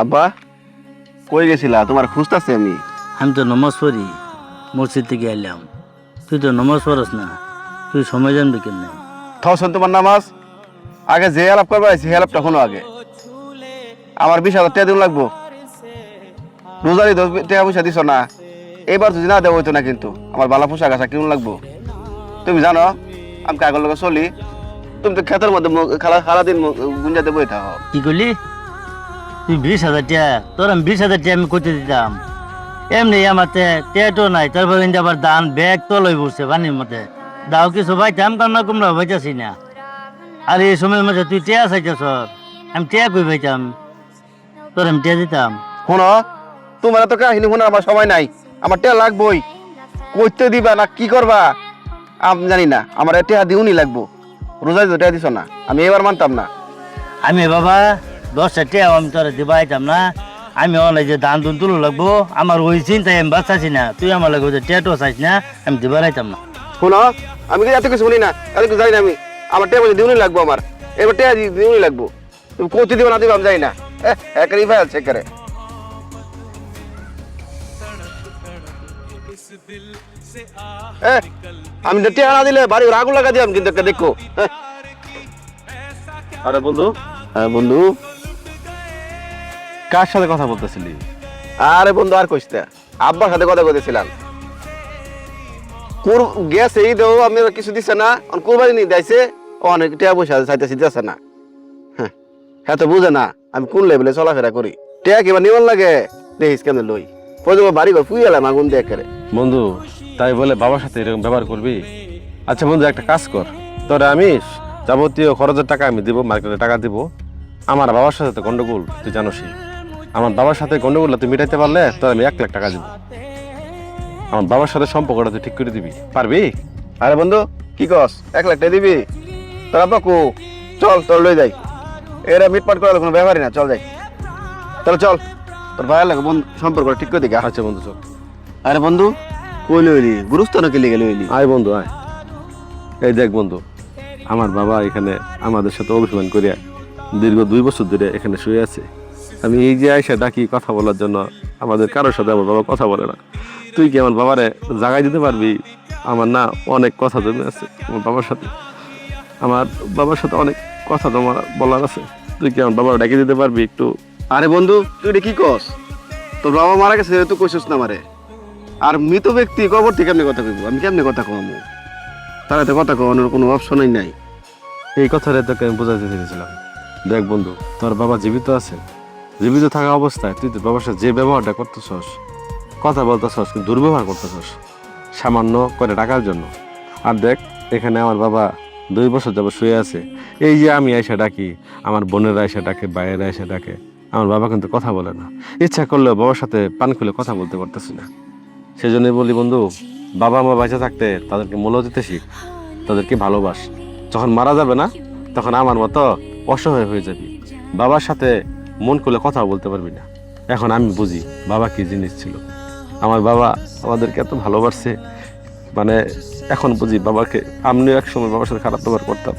আব্বা কই গেছিলা? তোমার খুঁজতাছি আমি। আমি তো নমাজ পড়ি, মসজিদ থেকে এলাম। তুই তো নমাজ পড়স না, তুই সময় জানবি কেমনে? থসন তোমার নামাজ। আগে যে আলাপ করবা সে আলাপটা শোনো আগে। আমার 20,000 টাকা দিন লাগবো। রোজারি 10 টাকা পয়সা দিছ না, এবার যদি না দেওয়া হইতো না কিন্তু আমার বালা পোশাক আশাক কিনুন লাগবো। তুমি জানো আমি কাগজ লোক চলি, তুমি তো ক্ষেতের মধ্যে সারাদিন গুঞ্জাতে বই থাকো। কি করলি? তুই 20,000 টাকা, তোর আমি 20,000 টাকা আমি করতে দিতাম। এমনি আমার টেটো নাই, তারপর আবার দান ব্যাগ তলই বসছে পানির মধ্যে। দাও কিছু ভাইতাম, কামনা কুমড়া ভাইতাছি না। আর এই সময়ের মধ্যে তুই টেয়া চাইতেছ, আমি টেয়া কই ভাইতাম? তোর আমি টেয়া দিতাম। শোনো, তোমার তো কাহিনী শোনার আমার সময় নাই। আমার টাকা লাগবোই। কইতে দিবা না কি করবা আমি জানি না, আমার টাকা দিউনি লাগবো। রোজাই তো টাকা দিছ না, আমি এবার মানতাম না। আমি বাবা 10টা টেয়া আমি তোরা দিবাইতাম না। আমি অনেক যে ধান দুন তুলো লাগবো, আমার ওই চিন্তায় আমি বাঁচাছি না। তুই আমার লাগবে যে টেটো চাইছ না, আমি দিবাইতাম না। শোনো, আমি কি এত কিছু শুনি না, এত কিছু জানি না আমি। আমার টাকা দিউনি লাগবো, আমার এবার টাকা দিউনি লাগবো। তুমি কইতে দিবা না দিবা আমি জানি না। একারই ভাই আছে একারে। আমি টাকা না দিলে বাড়ি আগুন লাগা দিলাম কিন্তু একটা দেখো। আরে বন্ধু, হ্যাঁ বন্ধু। কার সাথে কথা বলতেছিলি? আরে বন্ধু আর কইস না, আব্বার সাথে কথা কইতেছিলাম। গেছে এই দেও আমি কিছু দিছে না, কোরবানি নিয়ে দিয়েছে, অনেক টাকা পয়সা চাইতেছি দিতেছে না। হ্যাঁ তো বুঝে না আমি কোন লেভেলে চলাফেরা করি। টাকা কিবা নিবার লাগে দেখিস কেন লই প্রথমে বাড়ি ঘর ফুই এলাম আগুন দিয়ে করে। বন্ধু, তাই বলে বাবার সাথে এরকম ব্যবহার করবি? আচ্ছা বন্ধু, একটা কাজ কর, তোরে আমি যাবতীয় খরচের টাকা আমি দিব, মার্কেটে টাকা দিব। আমার বাবার সাথে তো গন্ডগোল, তুই জানোসই। আমার বাবার সাথে গন্ডগোলটা তুই মিটাইতে পারলে তোর আমি 1 লাখ টাকা দিব। আমার বাবার সাথে সম্পর্কটা তুই ঠিক করে দিবি, পারবি? আরে বন্ধু কি কস, 1 লাখ টাকা দিবি? তোর আব্বা কো, চল তোর লই যাই। এরা মিটপাট করার কোনো ব্যাপারই না, চল যাই। তাহলে চল, তোর ভাইয়ের লাগে বন্ধু সম্পর্ক ঠিক করে দিকে। আচ্ছা বন্ধু চল। আরে বন্ধু কই লইলি, গুরুস্থানে কে লিগে লইলি? আয় বন্ধু আয়। এই দেখ বন্ধু, আমার বাবা এখানে আমাদের সাথে অভিমান করিয়া দীর্ঘ 2 বছর ধরে এখানে শুয়ে আছে। আমি এই যে আয়সা ডাকি কথা বলার জন্য, আমাদের কারোর সাথে আমার বাবা কথা বলে না। তুই কি আমার বাবারে জাগাই দিতে পারবি? আমার না অনেক কথা জমে আছে আমার বাবার সাথে। আমার বাবার সাথে অনেক কথা তোমার বলার আছে। তুই কি আমার বাবার ডাকি দিতে পারবি একটু? আরে বন্ধু তুই এটা কি কস? তোর বাবা মারা গেছে তুই কইছিস না মারে। আর মৃত ব্যক্তি কবর থেকে কেমনে কথা কইব? আমি কেমনে কথা কমু? তার তো কথা কওয়ানোর কোনো অপশনই নাই। এই কথাটা তোকে আমি বোঝাতে চেয়েছিলাম। দেখ বন্ধু, তোর বাবা জীবিত আছে, জীবিত থাকা অবস্থায় তুই তোর বাবার সাথে যে ব্যবহারটা করতেছস, কথা বলতেছস, কিন্তু দুর্ব্যবহার করতেছস সামান্য করে টাকার জন্য। আর দেখ, এখানে আমার বাবা 2 বছর যাবত শুয়ে আছে। এই যে আমি আয়সা ডাকি, আমার বোনেরা এসে ডাকে, ভাইয়েরা এসে ডাকে, আমার বাবা কিন্তু কথা বলে না। ইচ্ছা করলেও বাবার সাথে পান খুলে কথা বলতে পারতেছি না। সেজন্যই বলি বন্ধু, বাবা মা বেঁচে থাকতে তাদেরকে মূল্য দিতে শিখ, তাদেরকে ভালোবাস। যখন মারা যাবে না, তখন আমার মতো অসহায় হয়ে যাবি, বাবার সাথে মন খুলে কথা বলতে পারবি না। এখন আমি বুঝি বাবা কি জিনিস ছিল। আমার বাবা আমাদেরকে এত ভালোবাসছে, মানে এখন বুঝি বাবাকে। আমিও এক সময় বাবার সাথে খারাপ ব্যবহার করতাম,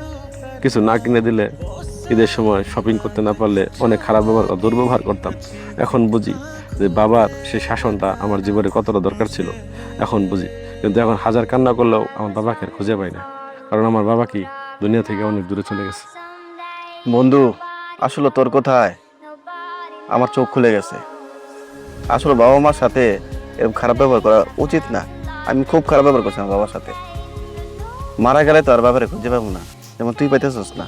কিছু না কিনে দিলে, ঈদের সময় শপিং করতে না পারলে অনেক খারাপ ব্যবহার, দুর্ব্যবহার করতাম। এখন বুঝি যে বাবার সেই শাসনটা আমার জীবনে কতটা দরকার ছিল, এখন বুঝি। কিন্তু এখন হাজার কান্না করলেও আমার বাবাকে আর খুঁজে পাই না, কারণ আমার বাবা কি দুনিয়া থেকে অনেক দূরে চলে গেছে। বন্ধু আসলে তোর কথায় আমার চোখ খুলে গেছে। আসলে বাবা মার সাথে এরকম খারাপ ব্যবহার করা উচিত না। আমি খুব খারাপ ব্যবহার করছি আমার বাবার সাথে। মারা গেলে তো আর বাবারে খুঁজে পাবো না, যেমন তুই পাইতেছিস না।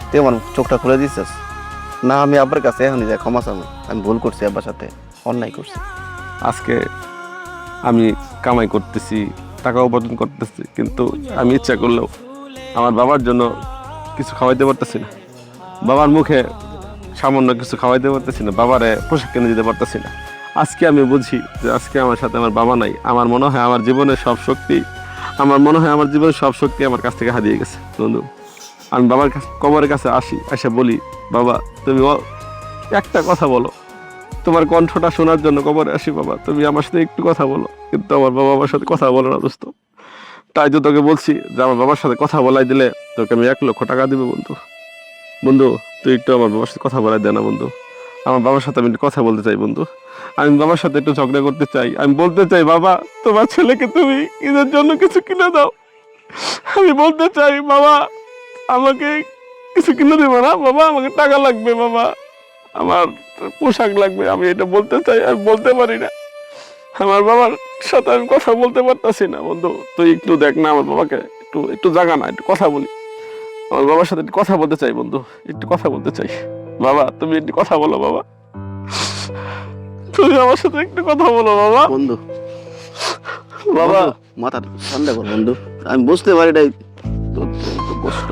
তুই আমার চোখটা খুলে দিছিস না। আমি আব্বার কাছে এখন যাই ক্ষমা চাবো, আমি ভুল করছি, আব্বার সাথে অন্যায় করছি। আজকে আমি কামাই করতেছি, টাকা উপার্জন করতেছি, কিন্তু আমি ইচ্ছা করলেও আমার বাবার জন্য কিছু খাওয়াইতে পারতেছি না। বাবার মুখে সামান্য কিছু খাওয়াইতে পারতেছি না, বাবারে পোশাক কিনে দিতে পারতেছি না। আজকে আমি বুঝি যে আজকে আমার সাথে আমার বাবা নাই। আমার মনে হয় আমার জীবনের সব শক্তি, আমার কাছ থেকে হারিয়ে গেছে বন্ধু। আমি বাবার কাছে, কবরের কাছে আসি, এসে বলি, বাবা তুমি একটা কথা বলো। তোমার কণ্ঠটা শোনার জন্য কবরে আসি, বাবা তুমি আমার সাথে একটু কথা বলো। কিন্তু আমার বাবা আমার সাথে কথা বলে না দোস্ত। তাই তো তোকে বলছি যে আমার বাবার সাথে কথা বলাই দিলে তোকে আমি 1 লক্ষ টাকা দিব বন্ধু। বন্ধু তুই একটু আমার বাবার সাথে কথা বলাই দে না বন্ধু। আমার বাবার সাথে আমি একটু কথা বলতে চাই বন্ধু। আমি বাবার সাথে একটু ঝগড়া করতে চাই। আমি বলতে চাই, বাবা তোমার ছেলেকে তুমি ঈদের জন্য কিছু কিনে দাও। আমি বলতে চাই, বাবা আমাকে কিছু কিনে দেবো না, বাবা আমাকে টাকা লাগবে, বাবা আমার পোশাক লাগবে। আমি এটা বলতে চাই, আমি বলতে পারি না। আমার বাবার সাথে আমি কথা বলতে পারতাছি না বন্ধু। তুই একটু দেখ না আমার বাবাকে, একটু একটু জাগা না, একটু কথা বলি। আমার বাবার সাথে একটু কথা বলতে চাই বন্ধু, একটু কথা বলতে চাই। বাবা তুমি একটু কথা বলো, বাবা তুমি আমার সাথে একটু কথা বলো বাবা। বন্ধু, বাবা মাথা ঠান্ডা কর বন্ধু। আমি বুঝতে পারি এটাই তোর কষ্ট।